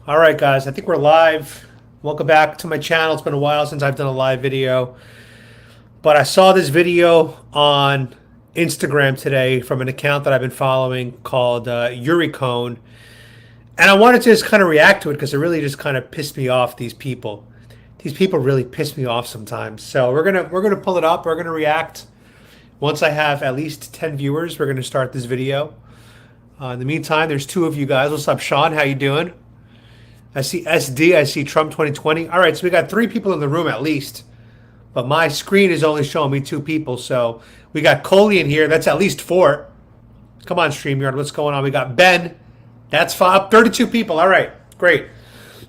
All right, guys, I think we're live. Welcome back to my channel. It's been a while since I've done a live video, but I saw this video on Instagram today from an account that I've been following called Urone, and I wanted to just kind of react to it because it really just kind of pissed me off. These people really piss me off sometimes. So we're gonna pull it up. We're gonna react. Once I have at least 10 viewers, we're gonna start this video. In the meantime, there's two of you guys. What's up, Sean? How you doing? I see SD. I see Trump 2020. All right, so we got three people in the room at least, but my screen is only showing me two people. So we got Coley in here. That's at least four. Come on, StreamYard. What's going on? We got Ben. That's 32 people. All right, great.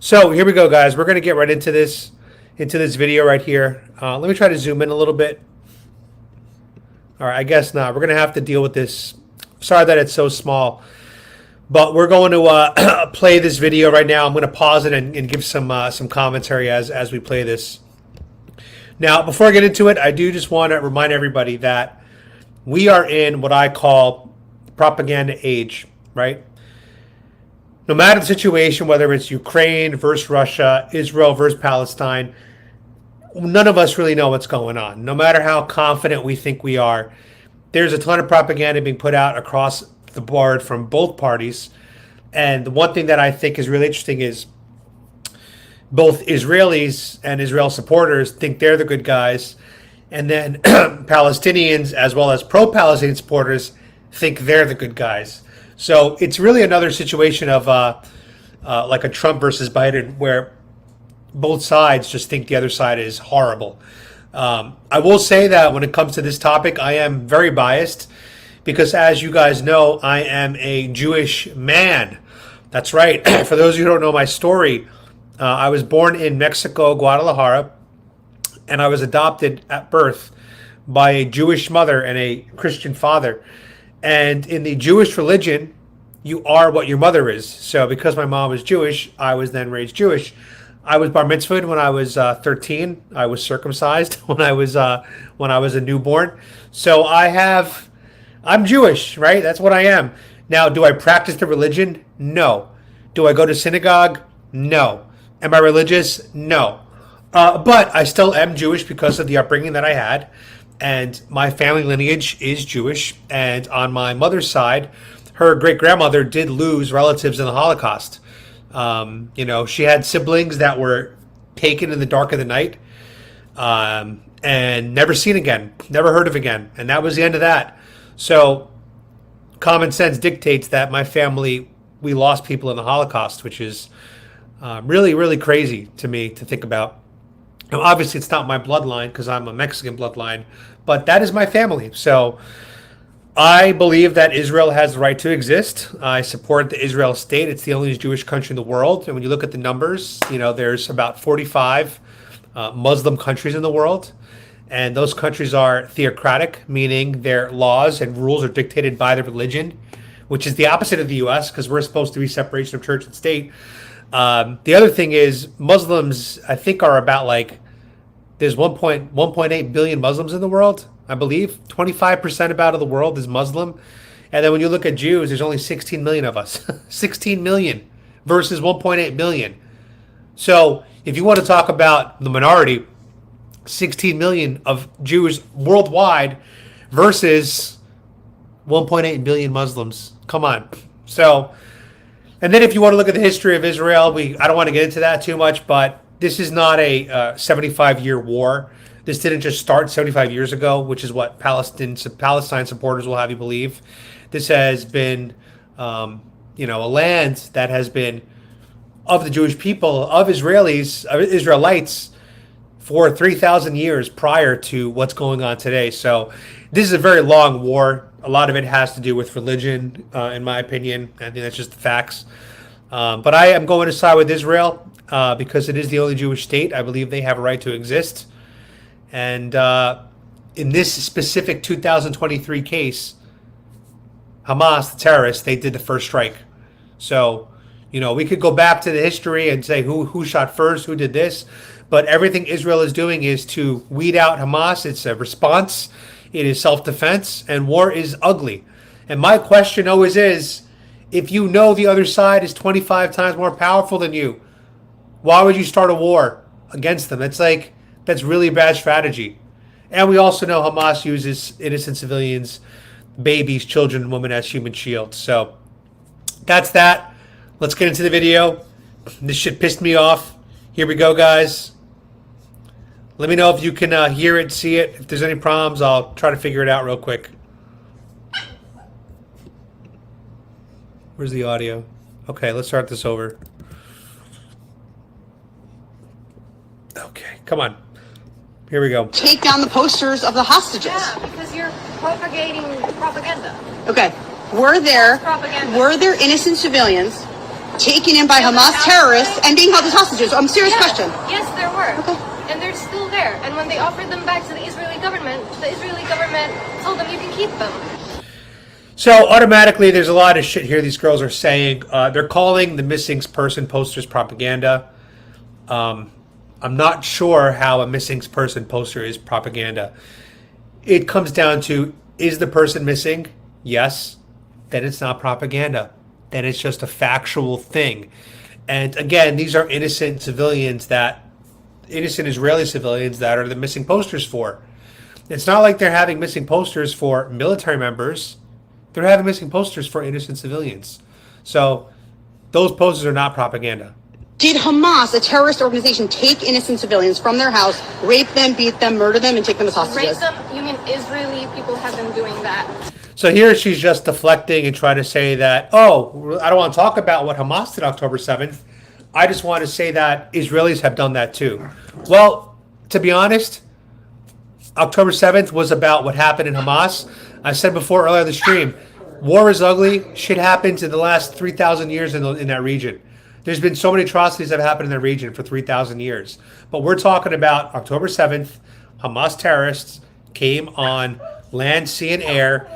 So here we go, guys. We're gonna get right into this video right here. Let me try to zoom in a little bit. All right, I guess not. We're gonna have to deal with this. Sorry that it's so small. But we're going to play this video right now. I'm going to pause it and give some commentary as we play this. Now, before I get into it, I do just want to remind everybody that we are in what I call propaganda age, right? No matter the situation, whether it's Ukraine versus Russia, Israel versus Palestine, none of us really know what's going on. No matter how confident we think we are, there's a ton of propaganda being put out across the board from both parties. And the one thing that I think is really interesting is both Israelis and Israel supporters think they're the good guys, and then Palestinians as well as pro-Palestinian supporters think they're the good guys. So it's really another situation of like a Trump versus Biden, where both sides just think the other side is horrible. I will say that when it comes to this topic, I am very biased, because as you guys know, I am a Jewish man. That's right. For those of you who don't know my story, I was born in Mexico, Guadalajara, and I was adopted at birth by a Jewish mother and a Christian father. And in the Jewish religion, you are what your mother is. So because my mom was Jewish, I was then raised Jewish. I was bar mitzvahed when I was 13. I was circumcised when I was a newborn. So I'm Jewish, right? That's what I am. Now, do I practice the religion? No. Do I go to synagogue? No. Am I religious? No. But I still am Jewish because of the upbringing that I had. And my family lineage is Jewish. And on my mother's side, her great-grandmother did lose relatives in the Holocaust. She had siblings that were taken in the dark of the night and never seen again, never heard of again. And that was the end of that. So common sense dictates that my family, we lost people in the Holocaust, which is really, really crazy to me to think about. Now, obviously, it's not my bloodline because I'm a Mexican bloodline, but that is my family. So I believe that Israel has the right to exist. I support the Israel state. It's the only Jewish country in the world. And when you look at the numbers, there's about 45 Muslim countries in the world. And those countries are theocratic, meaning their laws and rules are dictated by the religion, which is the opposite of the U.S. because we're supposed to be separation of church and state. The other thing is Muslims, I think, are about there's 1.8 billion Muslims in the world, I believe. 25% about of the world is Muslim. And then when you look at Jews, there's only 16 million of us. 16 million versus 1.8 billion. So if you want to talk about the minority, 16 million of Jews worldwide versus 1.8 billion Muslims. Come on. So, and then if you want to look at the history of Israel, I don't want to get into that too much, but this is not a 75-year war. This didn't just start 75 years ago, which is what Palestine supporters will have you believe. This has been, a land that has been of the Jewish people, of Israelites, for 3,000 years prior to what's going on today. So this is a very long war. A lot of it has to do with religion, in my opinion. I think that's just the facts. But I am going to side with Israel because it is the only Jewish state. I believe they have a right to exist. And in this specific 2023 case, Hamas, the terrorists, they did the first strike. So, we could go back to the history and say who shot first, who did this. But everything Israel is doing is to weed out Hamas. It's a response. It is self-defense. And war is ugly. And my question always is, If you know the other side is 25 times more powerful than you, why would you start a war against them? That's really bad strategy. And we also know Hamas uses innocent civilians, babies, children, and women as human shields. So that's that. Let's get into the video. This shit pissed me off. Here we go, guys. Let me know if you can hear it, see it. If there's any problems, I'll try to figure it out real quick. Where's the audio? Okay, let's start this over. Okay, come on. Here we go. Take down the posters of the hostages. Yeah, because you're propagating propaganda. Okay. Were there innocent civilians taken in by Hamas terrorists and being held as hostages? I'm serious question. Yes, there were. Okay. And they're still there. And when they offered them back to the Israeli government told them you can keep them. So automatically, there's a lot of shit here these girls are saying. They're calling the missing person posters propaganda. I'm not sure how a missing person poster is propaganda. It comes down to, is the person missing? Yes. Then it's not propaganda. Then it's just a factual thing. And again, these are innocent Israeli civilians that are the missing posters for. It's not like they're having missing posters for military members. They're having missing posters for innocent civilians. So those posters are not propaganda. Did Hamas, a terrorist organization, take innocent civilians from their house, rape them, beat them, murder them, and take them as hostages? Rape them? You mean Israeli people have been doing that? So here she's just deflecting and trying to say that, oh, I don't want to talk about what Hamas did October 7th. I just want to say that Israelis have done that too. Well, to be honest, October 7th was about what happened in Hamas. I said before earlier in the stream, war is ugly. Shit happens in the last 3,000 years in that region. There's been so many atrocities that have happened in that region for 3,000 years. But we're talking about October 7th, Hamas terrorists came on land, sea, and air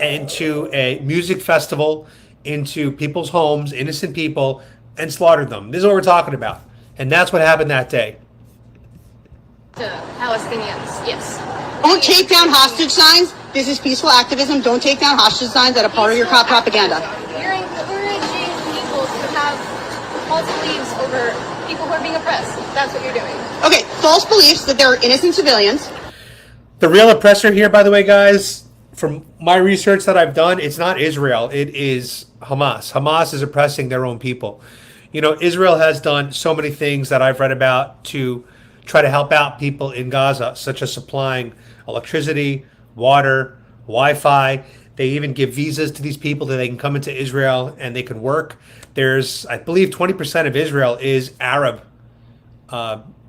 into a music festival, into people's homes, innocent people, and slaughtered them. This is what we're talking about. And that's what happened that day. To Palestinians, yes. Don't take down hostage signs. This is peaceful activism. Don't take down hostage signs that are part of your propaganda. You're encouraging people to have false beliefs over people who are being oppressed. That's what you're doing. Okay, false beliefs that there are innocent civilians. The real oppressor here, by the way, guys, from my research that I've done, it's not Israel. It is Hamas. Hamas is oppressing their own people. You know, Israel has done so many things that I've read about to try to help out people in Gaza, such as supplying electricity, water, Wi-Fi. They even give visas to these people that they can come into Israel and they can work. There's, I believe, 20% of Israel is Arab,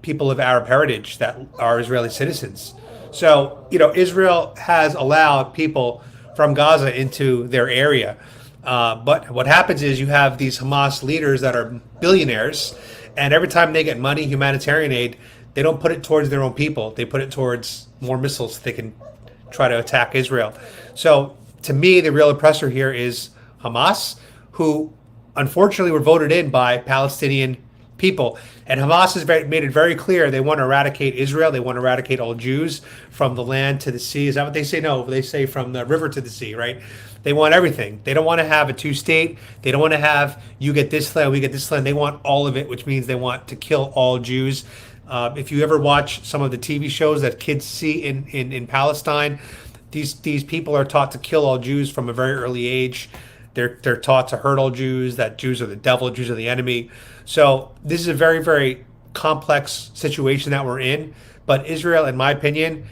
people of Arab heritage that are Israeli citizens. So, you know, Israel has allowed people from Gaza into their area. But what happens is you have these Hamas leaders that are billionaires, and every time they get money, humanitarian aid, they don't put it towards their own people. They put it towards more missiles so they can try to attack Israel. So, to me, the real oppressor here is Hamas, who unfortunately were voted in by Palestinian people. And Hamas has made it very clear they want to eradicate Israel. They want to eradicate all Jews from the land to the sea. Is that what they say? No, they say from the river to the sea, right? They want everything. They don't want to have a two-state. They don't want to have you get this land, we get this land. They want all of it, which means they want to kill all Jews. If you ever watch some of the TV shows that kids see in Palestine, these people are taught to kill all Jews from a very early age. They're taught to hurt all Jews, that Jews are the devil, Jews are the enemy. So this is a very, very complex situation that we're in. But Israel, in my opinion,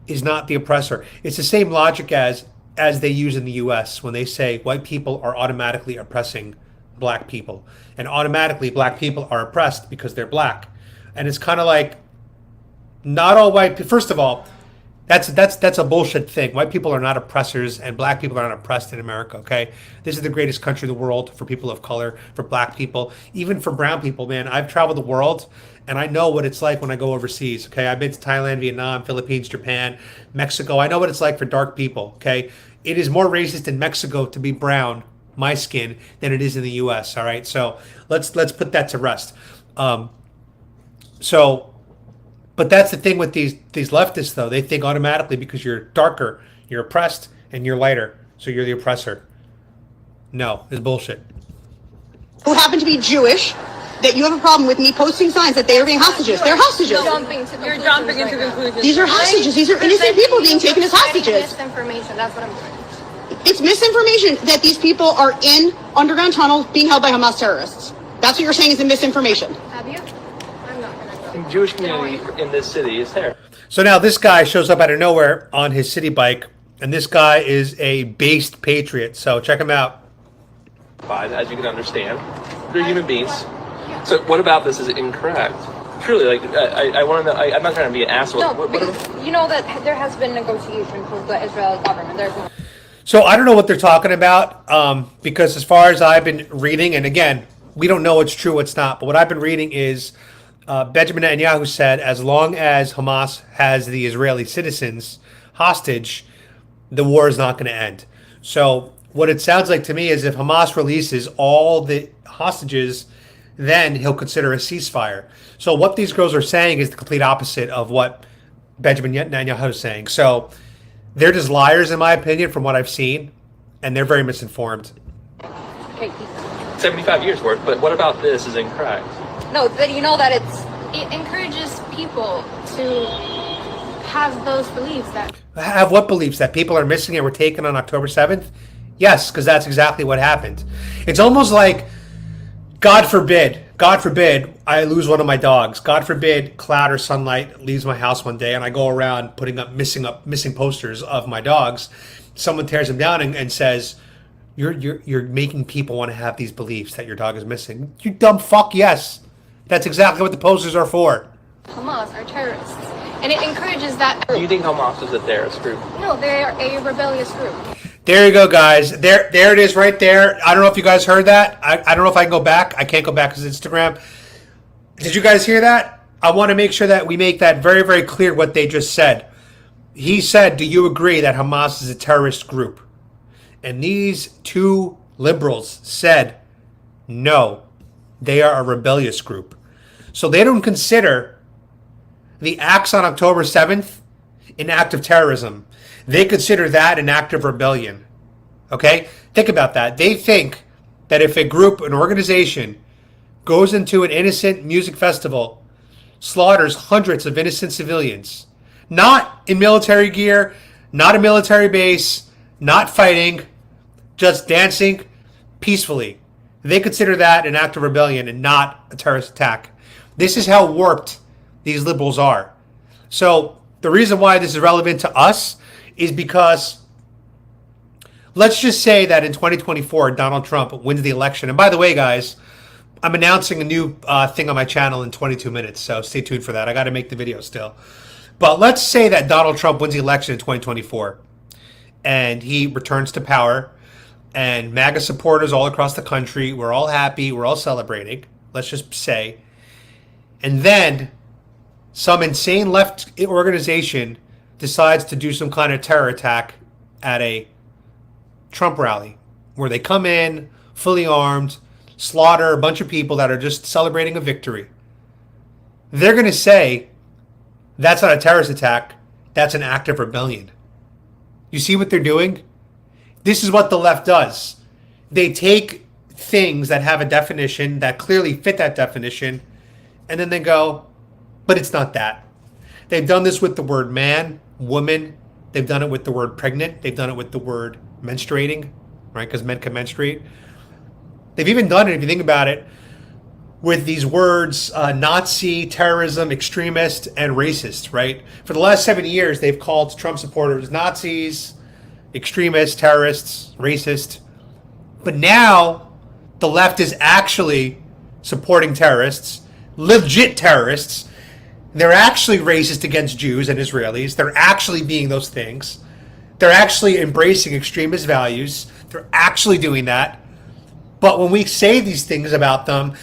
is not the oppressor. It's the same logic as they use in the U.S. when they say white people are automatically oppressing black people. And automatically black people are oppressed because they're black. And it's kind of like, not all white people, first of all, that's a bullshit thing. White people are not oppressors and black people are not oppressed in America, okay? This is the greatest country in the world for people of color, for black people, even for brown people, man. I've traveled the world and I know what it's like when I go overseas, okay? I've been to Thailand, Vietnam, Philippines, Japan, Mexico. I know what it's like for dark people, okay? It is more racist in Mexico to be brown, my skin, than it is in the U.S., all right? So let's put that to rest. But that's the thing with these leftists, though. They think automatically because you're darker, you're oppressed, and you're lighter, so you're the oppressor. No, it's bullshit. who happen to be Jewish, that you have a problem with me posting signs that they are being hostages. They're hostages. You're jumping into conclusions. These are hostages. These are innocent people being taken as hostages. Misinformation. That's what I'm doing. It's misinformation that these people are in underground tunnels being held by Hamas terrorists. That's what you're saying is a misinformation. Have you? I'm not gonna go. The Jewish community in this city is there. So now this guy shows up out of nowhere on his city bike, and this guy is a based patriot. So check him out. As you can understand, they're human beings. So what about this is incorrect? Truly, like I want to know. I'm not trying to be an asshole. No, you know that there has been negotiations with the Israeli government. There's no. So I don't know what they're talking about because as far as I've been reading, and again, we don't know what's true, what's not, but what I've been reading is Benjamin Netanyahu said as long as Hamas has the Israeli citizens hostage, the war is not going to end. So what it sounds like to me is if Hamas releases all the hostages, then he'll consider a ceasefire. So what these girls are saying is the complete opposite of what Benjamin Netanyahu is saying. So they're just liars, in my opinion, from what I've seen, and they're very misinformed. Okay. 75 years worth, but what about this is incorrect? No, that you know that it encourages people to have those beliefs that. Have what beliefs? That people are missing and were taken on October 7th? Yes, because that's exactly what happened. It's almost like, God forbid, I lose one of my dogs. God forbid, cloud or sunlight leaves my house one day and I go around putting up missing posters of my dogs. Someone tears them down and says, you're making people want to have these beliefs that your dog is missing. You dumb fuck, yes. That's exactly what the posters are for. Hamas are terrorists. And it encourages that. Do you think Hamas is a terrorist group? No, they're a rebellious group. There you go, guys. There it is right there. I don't know if you guys heard that. I don't know if I can go back. I can't go back because it's Instagram. Did you guys hear that? I want to make sure that we make that very, very clear what they just said. He said, do you agree that Hamas is a terrorist group? And these two liberals said, no, they are a rebellious group. So they don't consider the acts on October 7th an act of terrorism. They consider that an act of rebellion. Okay? Think about that. They think that if a group, an organization, goes into an innocent music festival, slaughters hundreds of innocent civilians, not in military gear, not a military base, not fighting, just dancing peacefully, they consider that an act of rebellion and not a terrorist attack. This is how warped these liberals are. So the reason why this is relevant to us is because let's just say that in 2024, Donald Trump wins the election. And by the way, guys, I'm announcing a new thing on my channel in 22 minutes, so stay tuned for that. I got to make the video still. But let's say that Donald Trump wins the election in 2024 and he returns to power and MAGA supporters all across the country, we're all happy, we're all celebrating, let's just say. And then some insane left organization decides to do some kind of terror attack at a Trump rally where they come in fully armed, slaughter a bunch of people that are just celebrating a victory. They're going to say, that's not a terrorist attack, that's an act of rebellion. You see what they're doing? This is what the left does. They take things that have a definition, that clearly fit that definition, and then they go, but it's not that. They've done this with the word man, woman. They've done it with the word pregnant. They've done it with the word menstruating, right? Because men can menstruate. They've even done it, if you think about it, with these words, Nazi, terrorism, extremist, and racist, right? For the last 7 years, they've called Trump supporters Nazis, extremists, terrorists, racist. But now the left is actually supporting terrorists, legit terrorists. They're actually racist against Jews and Israelis. They're actually being those things. They're actually embracing extremist values. They're actually doing that. But when we say these things about them,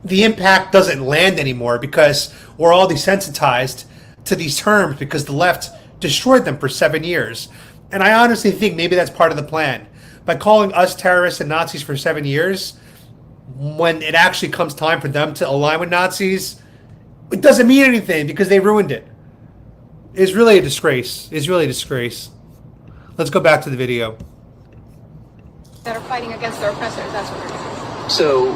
the impact doesn't land anymore because we're all desensitized to these terms because the left destroyed them for 7 years. And I honestly think maybe that's part of the plan. By calling us terrorists and Nazis for 7 years, when it actually comes time for them to align with Nazis, it doesn't mean anything because they ruined it. It's really a disgrace. It's really a disgrace. Let's go back to the video. that are fighting against their oppressors. That's what they're doing. So,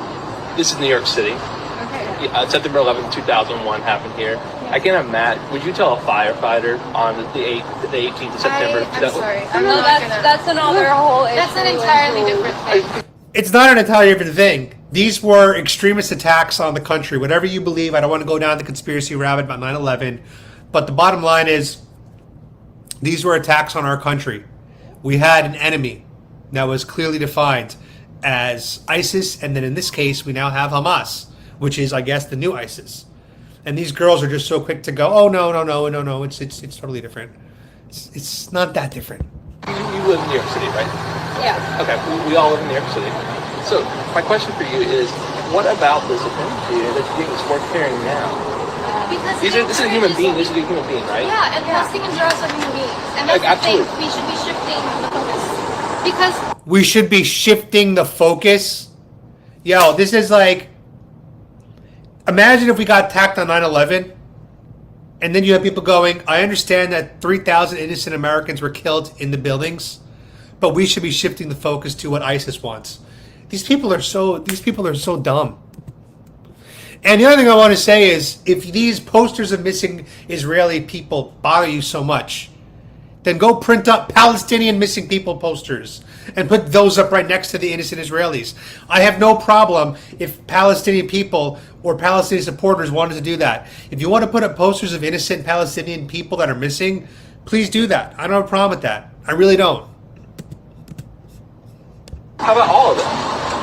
this is New York City. Okay. Yeah, September 11th, 2001 happened here. I can't imagine. Would you tell a firefighter on the 18th of September? I'm sorry. I'm No, not gonna. that's another whole issue. That's an entirely different thing. It's not an entirely different thing. These were extremist attacks on the country. Whatever you believe, I don't want to go down the conspiracy rabbit about 9/11, but the bottom line is these were attacks on our country. We had an enemy that was clearly defined as ISIS, and then in this case, we now have Hamas, which is, I guess, the new ISIS. And these girls are just so quick to go, oh, no, it's totally different. It's not that different. You live in New York City, right? Yeah. Okay, we all live in New York City. So, my question for you is, what about this opinion that you think is worth hearing now? Because This is a human being. This is a human being, right? Yeah, and Palestinians are also human beings. And that's Like, the thing. absolutely. We should be shifting the focus. Because We should be shifting the focus. Yo, this is like, imagine if we got attacked on 9/11, and then you have people going, I understand that 3,000 innocent Americans were killed in the buildings, but we should be shifting the focus to what ISIS wants. These people are so dumb. And the other thing I want to say is, if these posters of missing Israeli people bother you so much, then go print up Palestinian missing people posters and put those up right next to the innocent Israelis. I have no problem if Palestinian people or Palestinian supporters wanted to do that. If you want to put up posters of innocent Palestinian people that are missing, please do that. I don't have a problem with that. I really don't. How about all of it?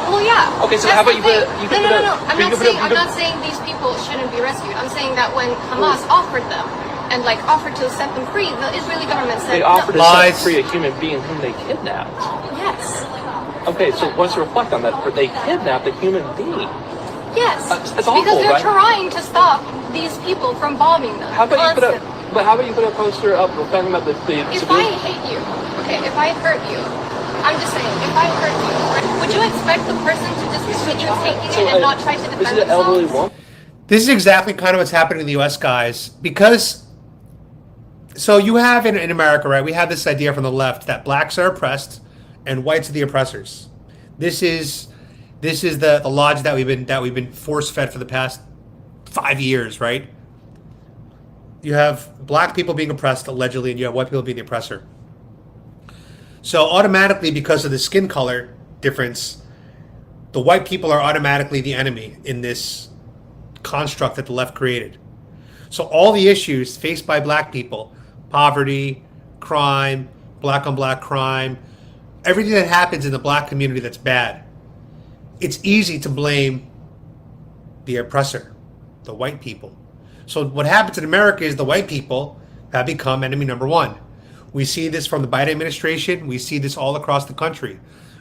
well, yeah. Okay, so That's how about the you put thing. it- you could No. put it- I'm you not could put saying it- I'm you not could- saying these people shouldn't be rescued. I'm saying that when Hamas offered them and like offered to set them free, the Israeli government said They offered to no. set Lies. free a human being whom they kidnapped. Yes. Okay, so let's reflect on that. They kidnapped a human being. Yes. It's awful, because they're right? trying to stop these people from bombing them. How about you put a? constantly. But how about you put a poster up talking about the If I civilian? hate you, okay, if I hurt you, I'm just saying, if I hurt you, would you expect the person to just continue taking it and not try to defend This is an elderly themselves? woman. This is exactly kind of what's happening in the U.S., guys, because so you have in America, right? We have this idea from the left that blacks are oppressed and whites are the oppressors. This is the logic that we've been force fed for the past 5 years, right? You have black people being oppressed allegedly, and you have white people being the oppressor. So automatically, because of the skin color difference, the white people are automatically the enemy in this construct that the left created. So all the issues faced by black people, poverty, crime, black on black crime, everything that happens in the black community that's bad, it's easy to blame the oppressor, the white people. So what happens in America is the white people have become enemy number one. We see this from the Biden administration. We see this all across the country.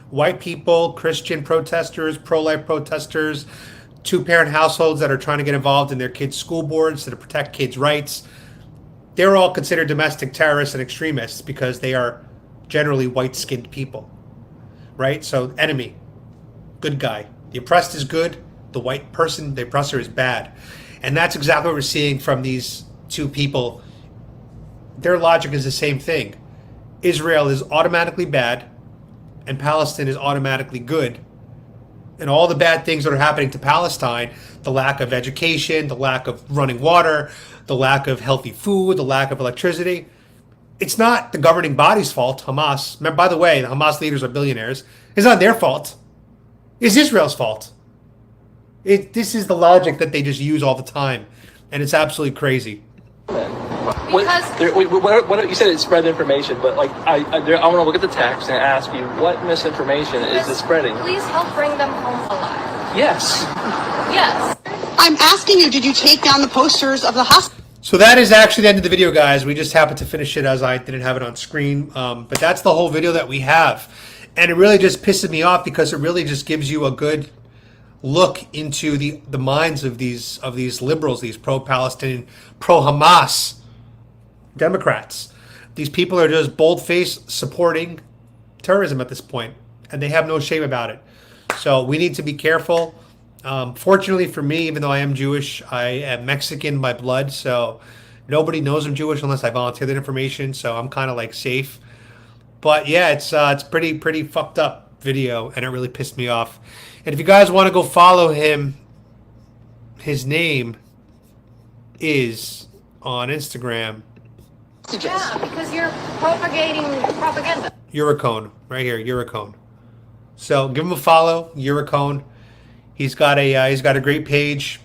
White people, Christian protesters, pro-life protesters, two-parent households that are trying to get involved in their kids' school boards to protect kids' rights. They're all considered domestic terrorists and extremists because they are generally white-skinned people, right? So enemy, good guy. The oppressed is good. The white person, the oppressor, is bad. And that's exactly what we're seeing from these two people. Their logic is the same thing. Israel is automatically bad, and Palestine is automatically good. And all the bad things that are happening to Palestine, the lack of education, the lack of running water, the lack of healthy food, the lack of electricity, it's not the governing body's fault, Hamas. By the way, the Hamas leaders are billionaires. It's not their fault. It's Israel's fault. This is the logic that they just use all the time, and it's absolutely crazy. What you said it spread information, but like I want to look at the text and ask you what misinformation is this spreading? Please help bring them home alive. Yes. Yes. I'm asking you, did you take down the posters of the hospital? So that is actually the end of the video, guys. We just happened to finish it as I didn't have it on screen, but that's the whole video that we have, and it really just pisses me off because it really just gives you a good look into the minds of these liberals, these pro-Palestinian, pro-Hamas Democrats. These people are just bold-faced supporting terrorism at this point, and they have no shame about it. So we need to be careful. Fortunately for me, even though I am Jewish, I am Mexican by blood, so nobody knows I'm Jewish unless I volunteer that information, so I'm kind of like safe. But yeah, it's pretty fucked up. video, and it really pissed me off. And if you guys want to go follow him, his name is on Instagram. Yeah, because you're propagating propaganda. Urone, right here, Urone. So give him a follow, Urone. He's got a great page.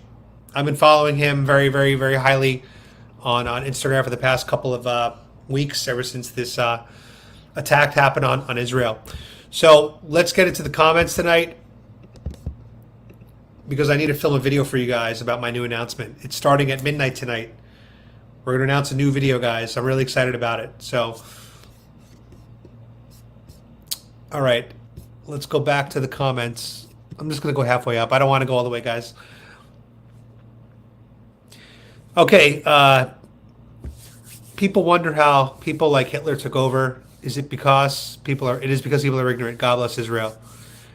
I've been following him very, very, very highly on Instagram for the past couple of weeks, ever since this attack happened on Israel. So let's get into the comments tonight, because I need to film a video for you guys about my new announcement. It's starting at midnight tonight. We're going to announce a new video, guys. I'm really excited about it. So, all right, let's go back to the comments. I'm just going to go halfway up. I don't want to go all the way, guys. Okay, people wonder how people like Hitler took over. Is it because people are? It is because people are ignorant. God bless Israel.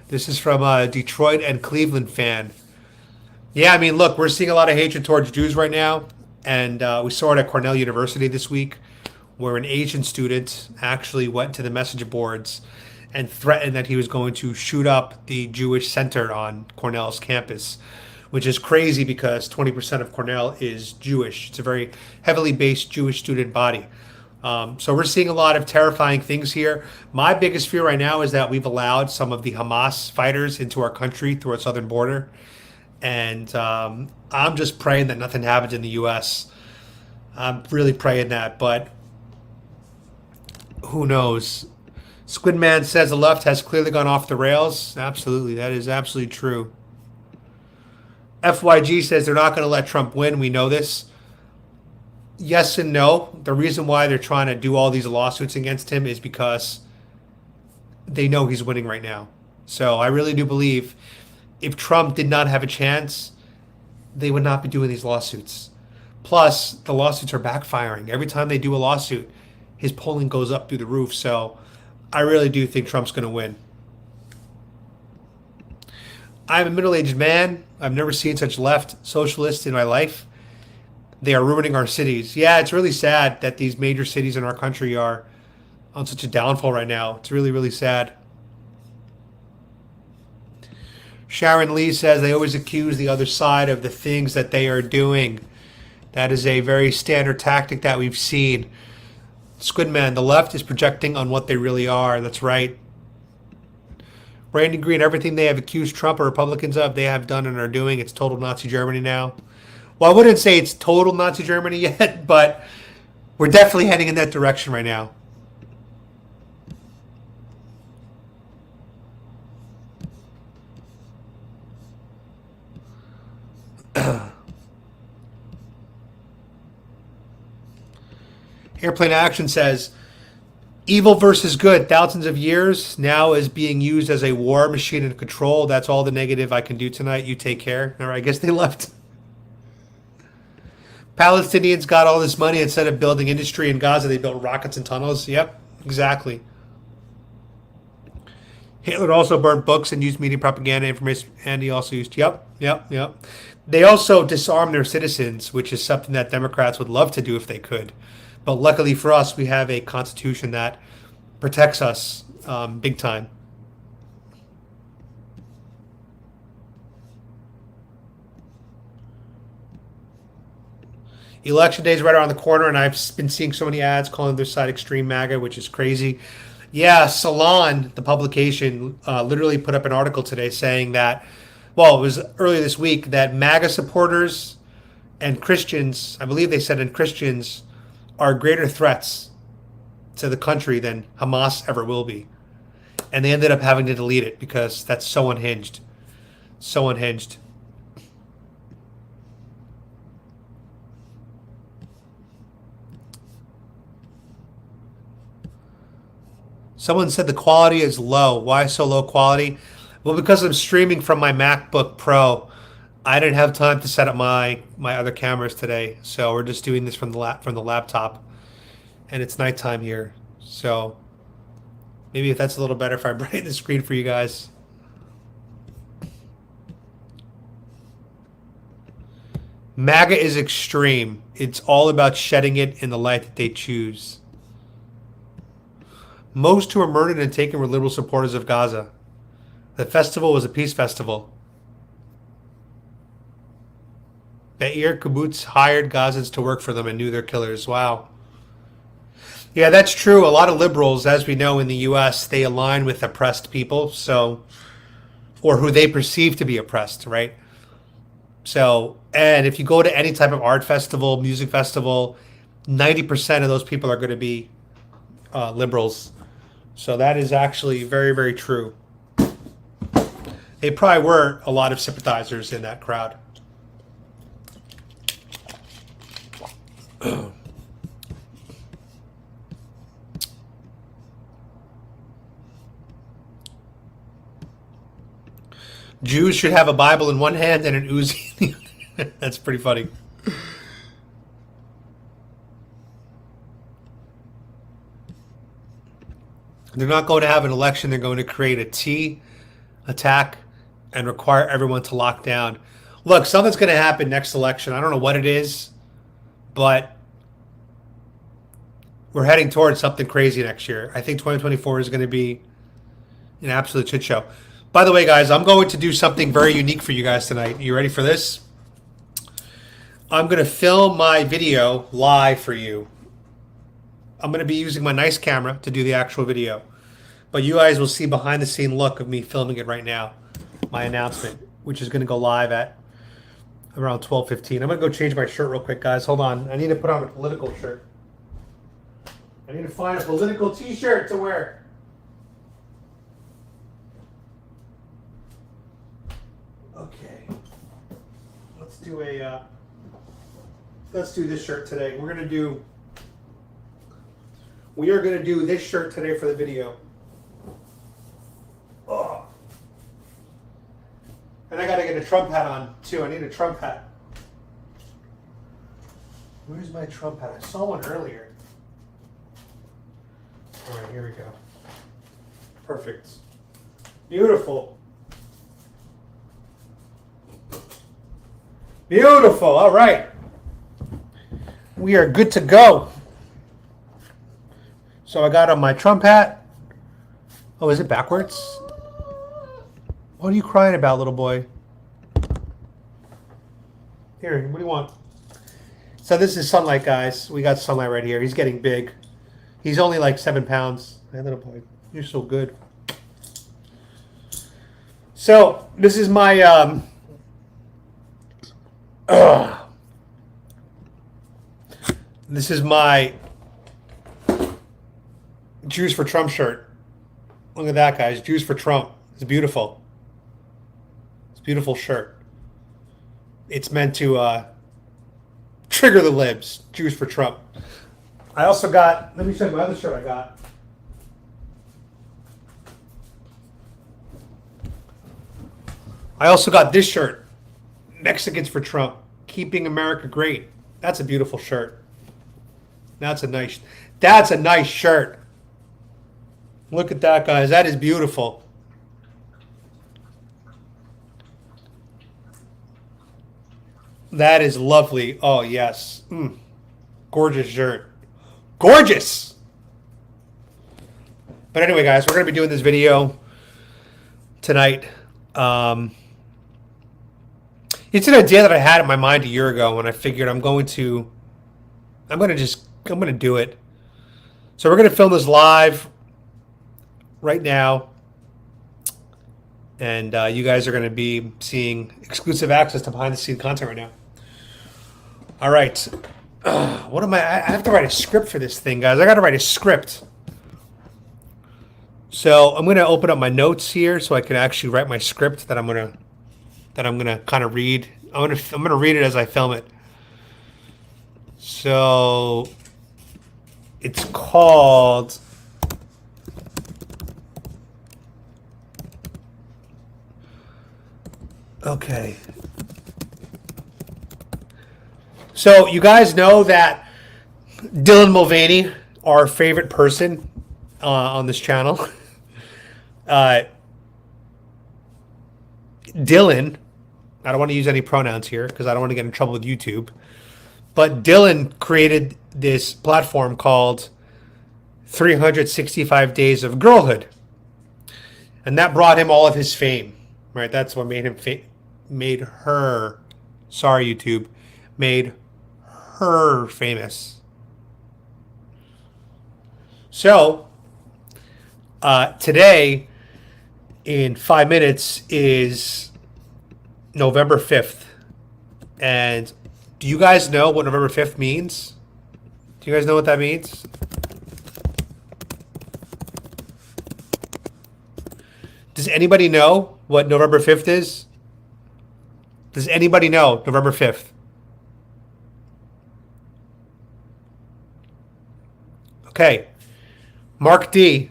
This is from a Detroit and Cleveland fan. Yeah, I mean, look, we're seeing a lot of hatred towards Jews right now, and we saw it at Cornell University this week, where an Asian student actually went to the message boards and threatened that he was going to shoot up the Jewish center on Cornell's campus, which is crazy because 20% of Cornell is Jewish. It's a very heavily based Jewish student body. So we're seeing a lot of terrifying things here. My biggest fear right now is that we've allowed some of the Hamas fighters into our country through our southern border. And I'm just praying that nothing happens in the U.S. I'm really praying that, but who knows? Squidman says the left has clearly gone off the rails. Absolutely. That is absolutely true. FYG says they're not going to let Trump win. We know this. Yes and no. The reason why they're trying to do all these lawsuits against him is because they know he's winning right now. So I really do believe if Trump did not have a chance, they would not be doing these lawsuits. Plus, the lawsuits are backfiring. Every time they do a lawsuit, his polling goes up through the roof. So I really do think Trump's going to win. I'm a middle-aged man. I've never seen such left socialists in my life. They are ruining our cities. Yeah, it's really sad that these major cities in our country are on such a downfall right now. It's really, really sad. Sharon Lee says they always accuse the other side of the things that they are doing. That is a very standard tactic that we've seen. Squidman, the left is projecting on what they really are. That's right. Brandon Green, everything they have accused Trump or Republicans of, they have done and are doing. It's total Nazi Germany now. Well, I wouldn't say it's total Nazi Germany yet, but we're definitely heading in that direction right now. Airplane Action says, evil versus good, thousands of years, now is being used as a war machine and control. That's all the negative I can do tonight. You take care. All right, I guess they left. Palestinians got all this money. Instead of building industry in Gaza, they built rockets and tunnels. Yep, exactly. Hitler also burned books and used media propaganda information, and he also used, yep. They also disarmed their citizens, which is something that Democrats would love to do if they could. But luckily for us, we have a constitution that protects us big time. Election day is right around the corner, and I've been seeing so many ads calling their side Extreme MAGA, which is crazy. Yeah, Salon, the publication, literally put up an article today saying that, well, it was earlier this week, that MAGA supporters and Christians, I believe they said, and Christians are greater threats to the country than Hamas ever will be. And they ended up having to delete it because that's so unhinged. So unhinged. Someone said the quality is low. Why so low quality? Well, because I'm streaming from my MacBook Pro. I didn't have time to set up my other cameras today, so we're just doing this from the laptop, and it's nighttime here. So maybe if that's a little better, if I brighten the screen for you guys. MAGA is extreme. It's all about shedding it in the light that they choose. Most who were murdered and taken were liberal supporters of Gaza. The festival was a peace festival. Be'er kibbutz hired Gazans to work for them and knew their killers. Wow. Yeah, that's true. A lot of liberals, as we know in the U.S., they align with oppressed people, so, or who they perceive to be oppressed, right? So, and if you go to any type of art festival, music festival, 90% of those people are going to be liberals. So that is actually very, very true. They probably were a lot of sympathizers in that crowd. Jews should have a Bible in one hand and an Uzi in the other. That's pretty funny. They're not going to have an election. They're going to create a T attack and require everyone to lock down. Look, something's going to happen next election. I don't know what it is, but we're heading towards something crazy next year. I think 2024 is going to be an absolute shit show. By the way, guys, I'm going to do something very unique for you guys tonight. You ready for this? I'm going to film my video live for you. I'm going to be using my nice camera to do the actual video. But you guys will see behind the scene look of me filming it right now. My announcement, which is going to go live at around 12:15. I'm going to go change my shirt real quick, guys. Hold on. I need to put on a political shirt. I need to find a political t-shirt to wear. Okay. Let's do this shirt today. We are going to do this shirt today for the video. Oh. And I got to get a Trump hat on too. I need a Trump hat. Where's my Trump hat? I saw one earlier. All right, here we go. Perfect. Beautiful. Beautiful. All right. We are good to go. So I got on my Trump hat. Oh, is it backwards? What are you crying about, little boy? Here, what do you want? So this is Sunlight, guys. We got Sunlight right here. He's getting big. He's only like 7 pounds. Hey, little boy, you're so good. So this is my this is my Jews for Trump shirt. Look at that, guys. Jews for Trump. It's beautiful. It's a beautiful shirt. It's meant to trigger the libs. Jews for Trump. I also got, let me show you my other shirt I got. I also got this shirt. Mexicans for Trump. Keeping America great. That's a beautiful shirt. That's a nice shirt. Look at that, guys. That is beautiful. That is lovely. Oh, yes. Gorgeous shirt. Gorgeous! But anyway, guys, we're going to be doing this video tonight. It's an idea that I had in my mind a year ago when I figured I'm going to do it. So we're going to film this live right now. And you guys are going to be seeing exclusive access to behind the scenes content right now. All right. What am I have to write a script for this thing, guys. I got to write a script. So I'm going to open up my notes here so I can actually write my script that I'm going to kind of read. I'm going to read it as I film it. So it's called Okay. So you guys know that Dylan Mulvaney, our favorite person on this channel, Dylan, I don't want to use any pronouns here because I don't want to get in trouble with YouTube, but Dylan created this platform called 365 Days of Girlhood. And that brought him all of his fame, right? That's what made him made her, sorry YouTube, made her famous. So today, in 5 minutes, is November 5th. And do you guys know what November 5th means? Do you guys know what that means? Does anybody know what November 5th is? Does anybody know November 5th? Okay. Mark D.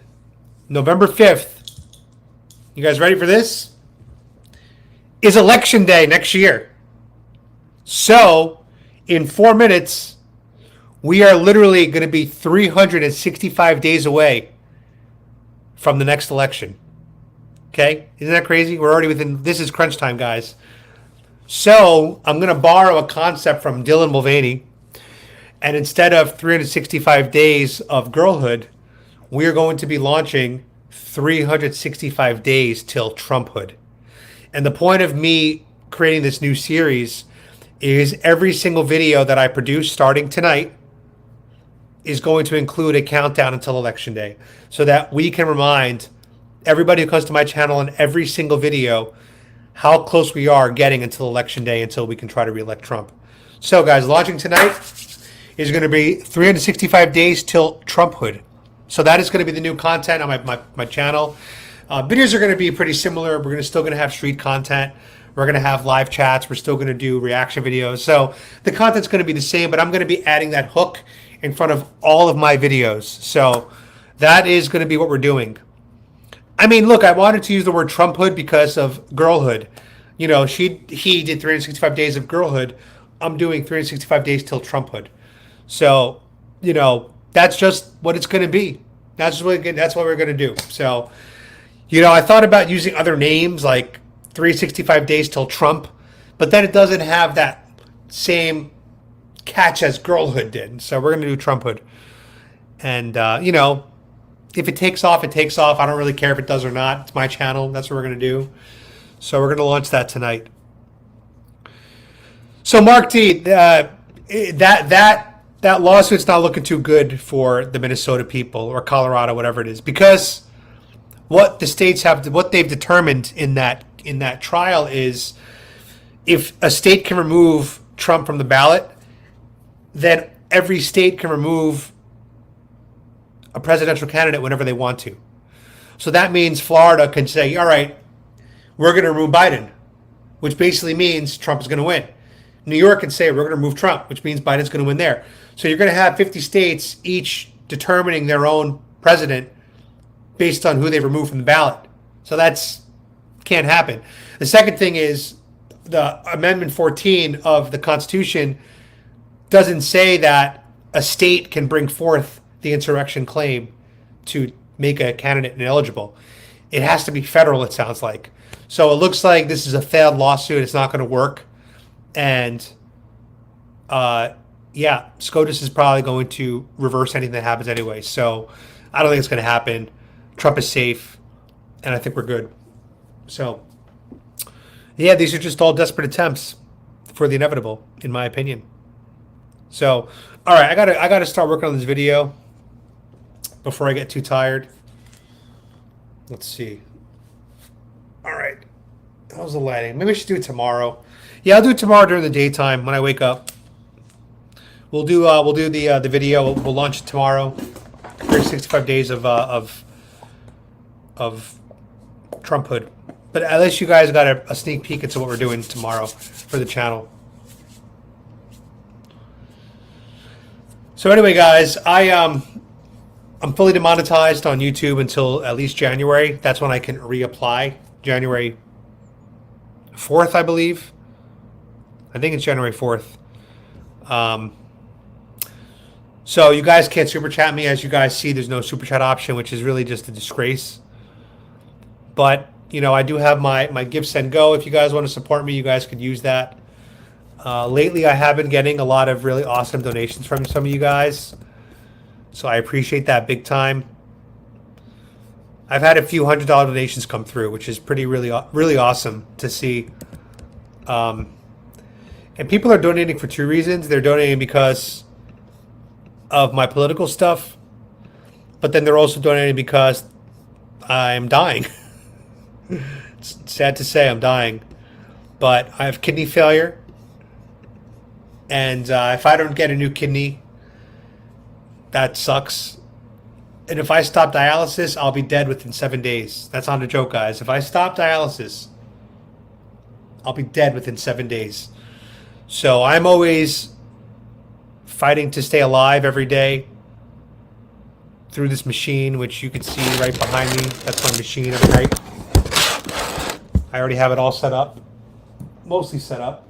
November 5th. You guys ready for this? Is election day next year. So, in 4 minutes, we are literally going to be 365 days away from the next election. Okay? Isn't that crazy? We're already within, this is crunch time, guys. So, I'm going to borrow a concept from Dylan Mulvaney. And instead of 365 days of girlhood, we are going to be launching 365 days till Trumphood. And the point of me creating this new series is every single video that I produce starting tonight is going to include a countdown until election day, so that we can remind everybody who comes to my channel in every single video how close we are getting until election day, until we can try to re-elect Trump. So guys, launching tonight is going to be 365 days till Trumphood. So that is going to be the new content on my channel. Videos are going to be pretty similar. We're still going to have street content. We're going to have live chats. We're still going to do reaction videos. So the content's going to be the same, but I'm going to be adding that hook in front of all of my videos. So that is going to be what we're doing. I mean, look, I wanted to use the word Trumphood because of girlhood. You know, he did 365 days of girlhood. I'm doing 365 days till Trumphood. So, you know, that's just what it's going to be. That's what we're going to do. So, you know, I thought about using other names like 365 days till Trump, but then it doesn't have that same catch as girlhood did. So we're going to do Trumphood. And, you know, if it takes off, it takes off. I don't really care if it does or not. It's my channel. That's what we're going to do. So we're going to launch that tonight. So Mark T, that lawsuit's not looking too good for the Minnesota people or Colorado, whatever it is, because what the states have, what they've determined in that trial is, if a state can remove Trump from the ballot, then every state can remove a presidential candidate whenever they want to. So that means Florida can say, all right, we're going to remove Biden, which basically means Trump is going to win. New York can say, we're going to remove Trump, which means Biden's going to win there. So you're going to have 50 states each determining their own president based on who they remove from the ballot. So that's can't happen. The second thing is, the Amendment 14 of the Constitution doesn't say that a state can bring forth the insurrection claim to make a candidate ineligible. It has to be federal, it sounds like. So it looks like this is a failed lawsuit. It's not going to work. And yeah, SCOTUS is probably going to reverse anything that happens anyway. So I don't think it's going to happen. Trump is safe, and I think we're good. So yeah, these are just all desperate attempts for the inevitable, in my opinion. So, all right, I gotta start working on this video before I get too tired. Let's see. All right, how's the lighting? Maybe I should do it tomorrow. Yeah, I'll do it tomorrow during the daytime when I wake up. We'll do the video. We'll launch it tomorrow. 365 days of Trumphood. But at least you guys got a sneak peek into what we're doing tomorrow for the channel. So anyway, guys, I'm fully demonetized on YouTube until at least January. That's when I can reapply. January 4th, I believe. I think it's January 4th. So you guys can't super chat me. As you guys see, there's no super chat option, which is really just a disgrace. But, you know, I do have my Give, Send, Go. If you guys want to support me, you guys could use that. Lately, I have been getting a lot of really awesome donations from some of you guys. So I appreciate that big time. I've had a few $100 donations come through, which is really awesome to see. And people are donating for two reasons. They're donating because of my political stuff, but then they're also donating because I'm dying. It's sad to say I'm dying, but I have kidney failure, and if I don't get a new kidney, that sucks. And if I stop dialysis, I'll be dead within 7 days. That's not a joke, guys. If I stop dialysis, I'll be dead within 7 days. So I'm always fighting to stay alive every day through this machine, which you can see right behind me. That's my machine every night. I already have it all set up. Mostly set up.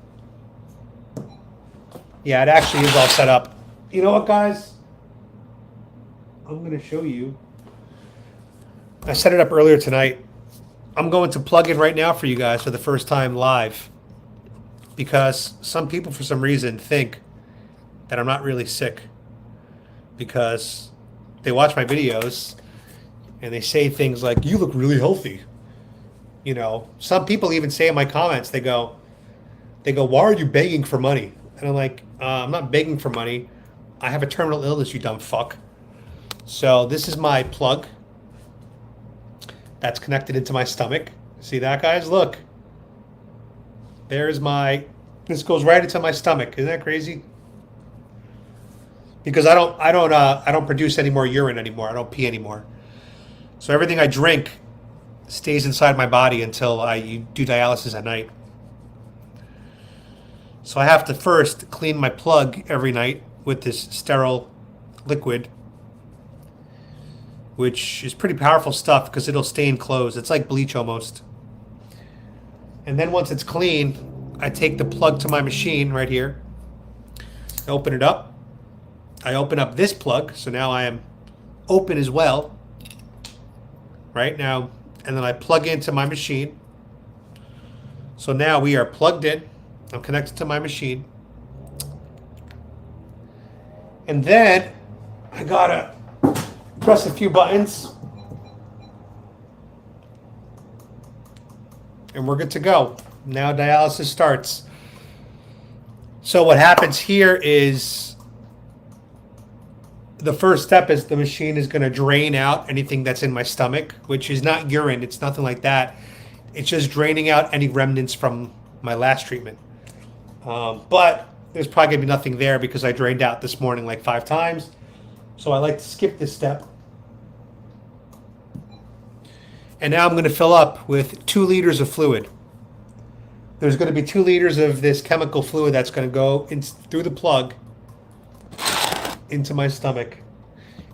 Yeah, it actually is all set up. You know what, guys? I'm going to show you. I set it up earlier tonight. I'm going to plug in right now for you guys for the first time live, because some people for some reason think that I'm not really sick because they watch my videos and they say things like, you look really healthy. You know, some people even say in my comments, they go, why are you begging for money? And I'm like, I'm not begging for money. I have a terminal illness, you dumb fuck. So this is my plug that's connected into my stomach. See that, guys? Look. There's this goes right into my stomach. Isn't that crazy? Because I don't produce any more urine anymore. I don't pee anymore. So everything I drink stays inside my body until I do dialysis at night. So I have to first clean my plug every night with this sterile liquid, which is pretty powerful stuff because it'll stain clothes. It's like bleach almost. And then once it's clean, I take the plug to my machine right here. I open it up. I open up this plug, so now I am open as well. Right now, and then I plug into my machine. So now we are plugged in. I'm connected to my machine. And then I gotta press a few buttons. And we're good to go. Now dialysis starts. So what happens here is the first step is the machine is going to drain out anything that's in my stomach, which is not urine. It's nothing like that. It's just draining out any remnants from my last treatment. But there's probably going to be nothing there because I drained out this morning like 5 times. So I like to skip this step. And now I'm going to fill up with 2 liters of fluid. There's going to be 2 liters of this chemical fluid that's going to go in through the plug into my stomach.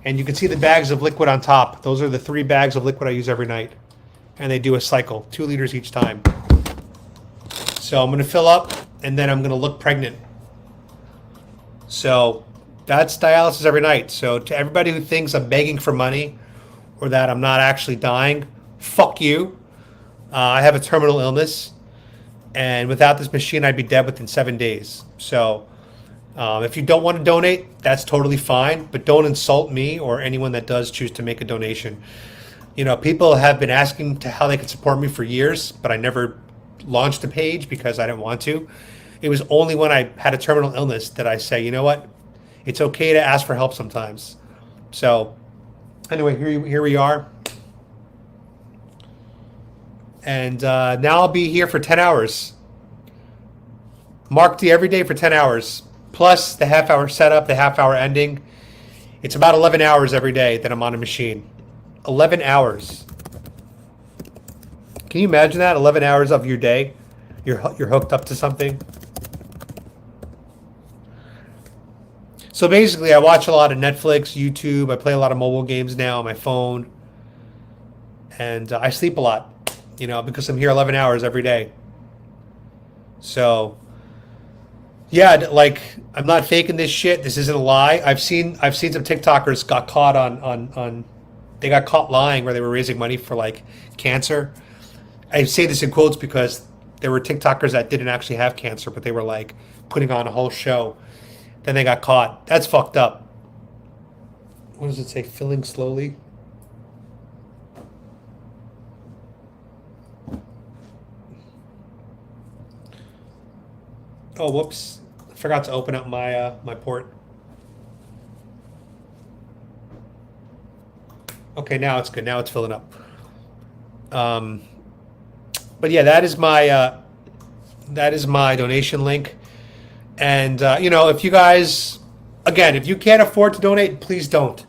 And you can see the bags of liquid on top. Those are the 3 bags of liquid I use every night. And they do a cycle, 2 liters each time. So I'm going to fill up, and then I'm going to look pregnant. So that's dialysis every night. So to everybody who thinks I'm begging for money or that I'm not actually dying, fuck you. I have a terminal illness, and without this machine, I'd be dead within 7 days. So if you don't want to donate, that's totally fine, but don't insult me or anyone that does choose to make a donation. You know, people have been asking to how they can support me for years, but I never launched a page because I didn't want to. It was only when I had a terminal illness that I say, you know what, it's okay to ask for help sometimes. So anyway, here we are. And now I'll be here for 10 hours. Mark D every day for 10 hours. Plus the half-hour setup, the half-hour ending. It's about 11 hours every day that I'm on a machine. 11 hours. Can you imagine that? 11 hours of your day, you're hooked up to something. So basically, I watch a lot of Netflix, YouTube. I play a lot of mobile games now on my phone. And I sleep a lot, you know, because I'm here 11 hours every day. So, yeah, like, I'm not faking this shit. This isn't a lie. I've seen some TikTokers got caught on they got caught lying where they were raising money for, like, cancer. I say this in quotes because there were TikTokers that didn't actually have cancer, but they were, like, putting on a whole show. Then they got caught. That's fucked up. What does it say? Filling slowly? Oh, whoops. I forgot to open up my my port. Okay, now it's good. Now it's filling up. But yeah, that is my donation link. And you know, if you guys, again, if you can't afford to donate, please don't.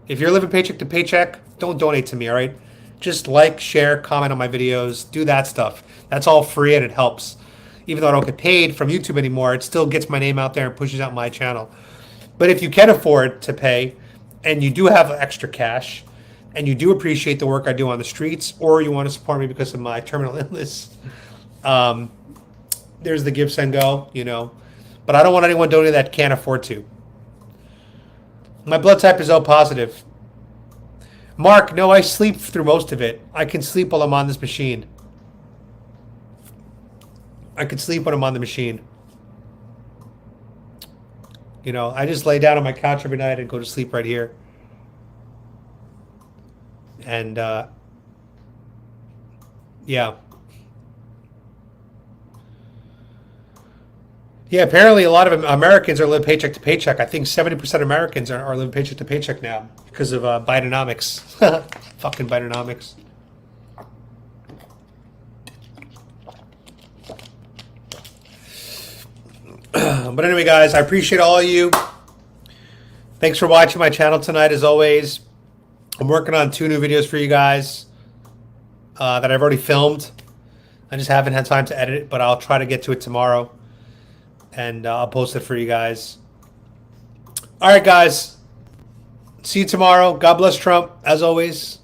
If you're living paycheck to paycheck, don't donate to me. All right, just like, share, comment on my videos, do that stuff. That's all free and it helps. Even though I don't get paid from YouTube anymore, it still gets my name out there and pushes out my channel. But if you can afford to pay, and you do have extra cash, and you do appreciate the work I do on the streets, or you want to support me because of my terminal illness, there's the Give, Send, Go, you know. But I don't want anyone donating that can't afford to. My blood type is O positive. Mark, no, I sleep through most of it. I can sleep while I'm on this machine. I can sleep when I'm on the machine. You know, I just lay down on my couch every night and go to sleep right here. And, yeah. Yeah, apparently a lot of Americans are living paycheck to paycheck. I think 70% of Americans are living paycheck to paycheck now because of Bidenomics. Fucking Bidenomics. But anyway, guys, I appreciate all of you. Thanks for watching my channel tonight, as always. I'm working on 2 new videos for you guys that I've already filmed. I just haven't had time to edit it, but I'll try to get to it tomorrow. And I'll post it for you guys. All right, guys. See you tomorrow. God bless Trump, as always.